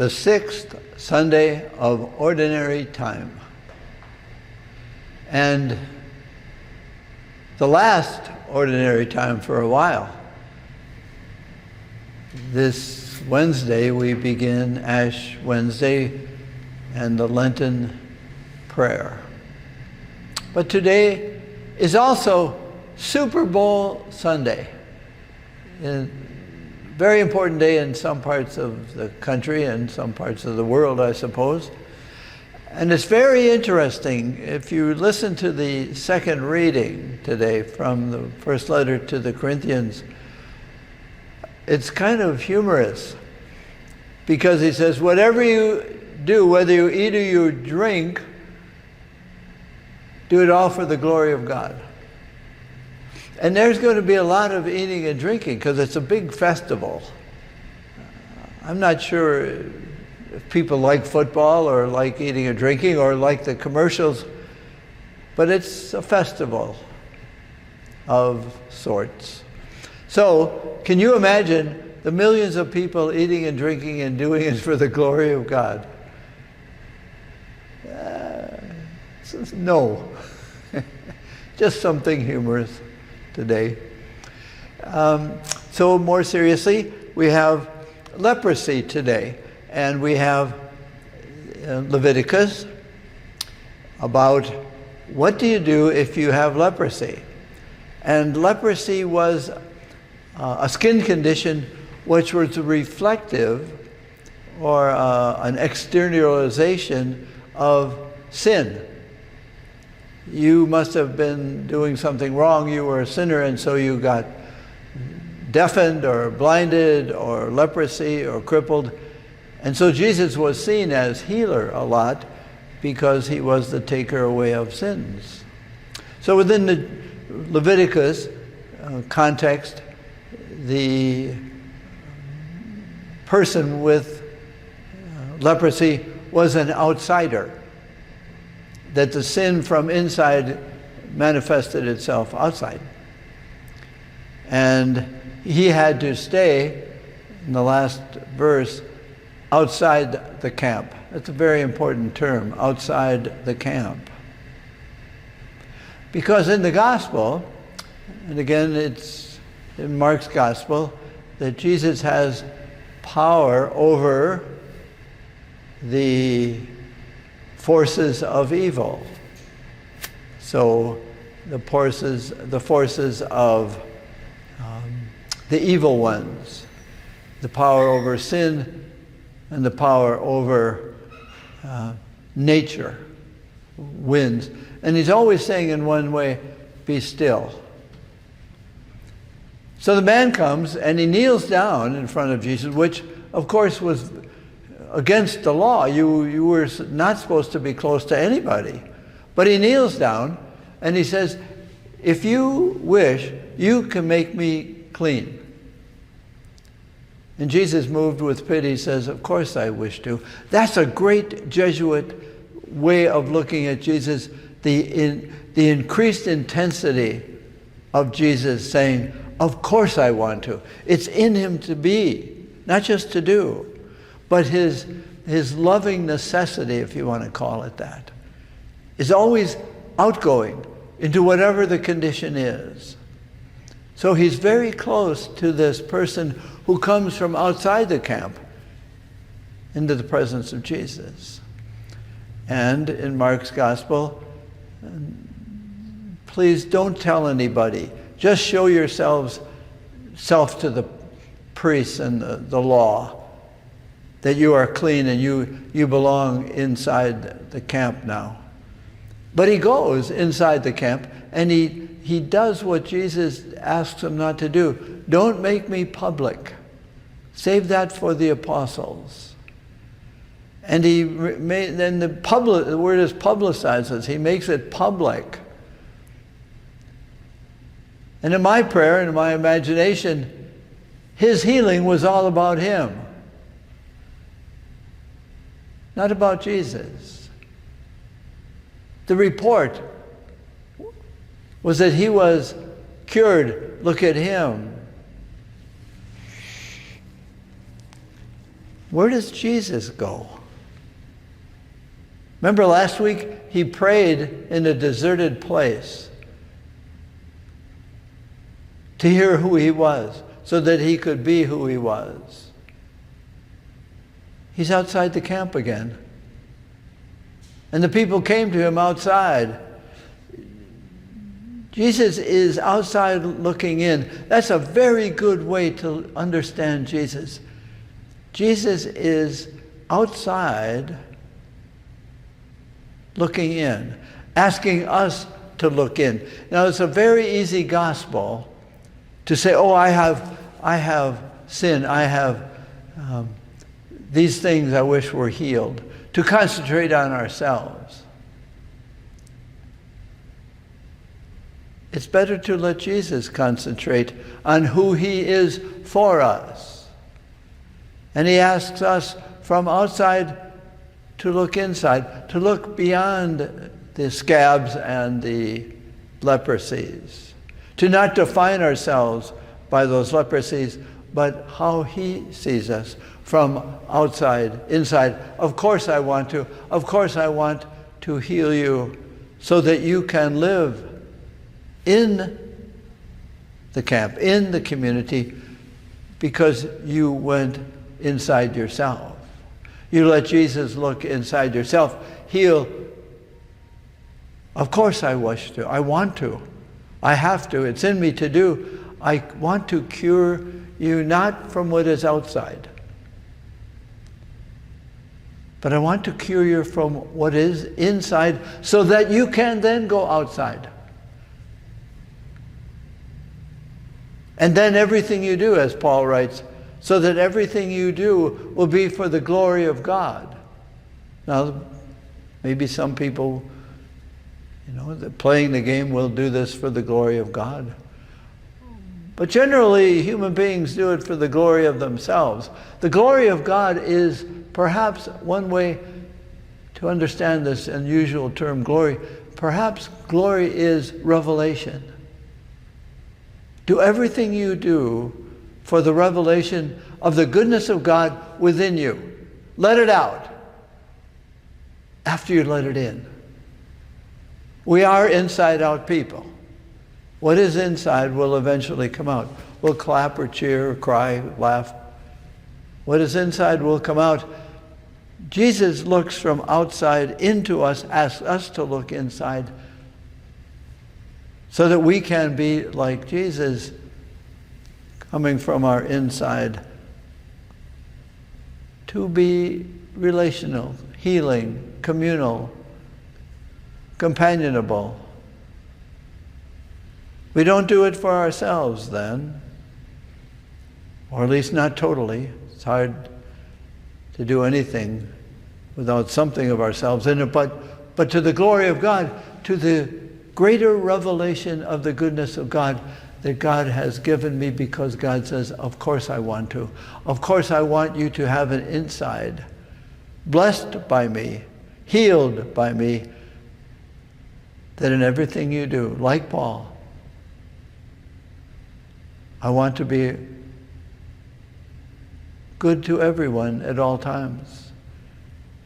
the 6th Sunday of Ordinary Time. And the last Ordinary Time for a while. This Wednesday we begin Ash Wednesday and the Lenten prayer. But today is also Super Bowl Sunday. A very important day in some parts of the country and some parts of the world, I suppose. And it's very interesting. If you listen to the second reading today from the first letter to the Corinthians, it's kind of humorous because he says, whatever you do, whether you eat or you drink, do it all for the glory of God. And there's going to be a lot of eating and drinking because it's a big festival. I'm not sure if people like football or like eating or drinking or like the commercials, but it's a festival of sorts. So, can you imagine the millions of people eating and drinking and doing it for the glory of God? No. Just something humorous today. So more seriously, we have leprosy today. And we have Leviticus about what do you do if you have leprosy. And leprosy was a skin condition which was reflective or an externalization of sin. You must have been doing something wrong. You were a sinner, and so you got deafened or blinded or leprosy or crippled. And so Jesus was seen as healer a lot because he was the taker away of sins. So within the Leviticus context, the person with leprosy was an outsider, that the sin from inside manifested itself outside. And he had to stay, in the last verse, outside the camp. That's a very important term, outside the camp. Because in the gospel, and again it's in Mark's gospel, that Jesus has power over the forces of evil. So the forces of the evil ones, the power over sin and the power over nature, winds. And he's always saying in one way, be still. So the man comes and he kneels down in front of Jesus, which of course was against the law. You were not supposed to be close to anybody. But he kneels down and he says, if you wish, you can make me clean. And Jesus, moved with pity, says, of course I wish to. That's a great Jesuit way of looking at Jesus, the increased intensity of Jesus saying, of course I want to. It's in him to be, not just to do, but his loving necessity, if you want to call it that, is always outgoing into whatever the condition is. So he's very close to this person who comes from outside the camp into the presence of Jesus. And in Mark's gospel, please don't tell anybody. Just show yourself to the priests and the law that you are clean and you belong inside the camp now. But he goes inside the camp and he does what Jesus asks him not to do. Don't make me public. Save that for the apostles. And then the word is publicizes. He makes it public. And in my prayer and in my imagination, his healing was all about him, not about Jesus. The report was that he was cured. Look at him. Where does Jesus go? Remember last week, he prayed in a deserted place to hear who he was, so that he could be who he was. He's outside the camp again. And the people came to him outside. Jesus is outside looking in. That's a very good way to understand Jesus. Jesus is outside looking in, asking us to look in. Now, it's a very easy gospel to say, oh, I have sin, I have these things I wish were healed, to concentrate on ourselves. It's better to let Jesus concentrate on who he is for us. And he asks us from outside to look inside, to look beyond the scabs and the leprosies, to not define ourselves by those leprosies, but how he sees us from outside, inside. Of course I want to. Of course I want to heal you so that you can live in the camp, in the community, because you went inside yourself. You let Jesus look inside yourself, heal. Of course I wish to. I want to. I have to. It's in me to do. I want to cure you not from what is outside, but I want to cure you from what is inside so that you can then go outside. And then everything you do, as Paul writes, so that everything you do will be for the glory of God. Now, maybe some people, playing the game will do this for the glory of God. But generally, human beings do it for the glory of themselves. The glory of God is perhaps one way to understand this unusual term, glory. Perhaps glory is revelation. Do everything you do for the revelation of the goodness of God within you. Let it out after you let it in. We are inside-out people. What is inside will eventually come out. We'll clap or cheer or cry, laugh. What is inside will come out. Jesus looks from outside into us, asks us to look inside so that we can be like Jesus, coming from our inside, to be relational, healing, communal, companionable. We don't do it for ourselves then, or at least not totally. It's hard to do anything without something of ourselves in it, but to the glory of God, to the greater revelation of the goodness of God that God has given me, because God says, of course I want to. Of course I want you to have an inside, blessed by me, healed by me, that in everything you do, like Paul, I want to be good to everyone at all times.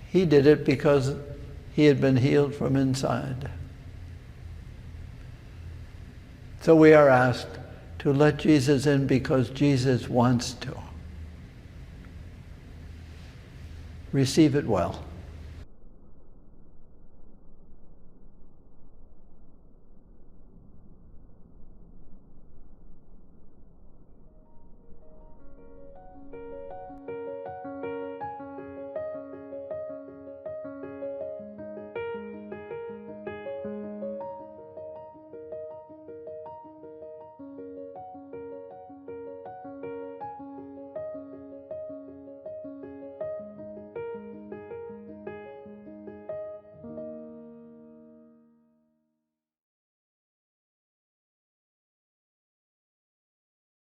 He did it because he had been healed from inside. So we are asked to let Jesus in because Jesus wants to. Receive it well.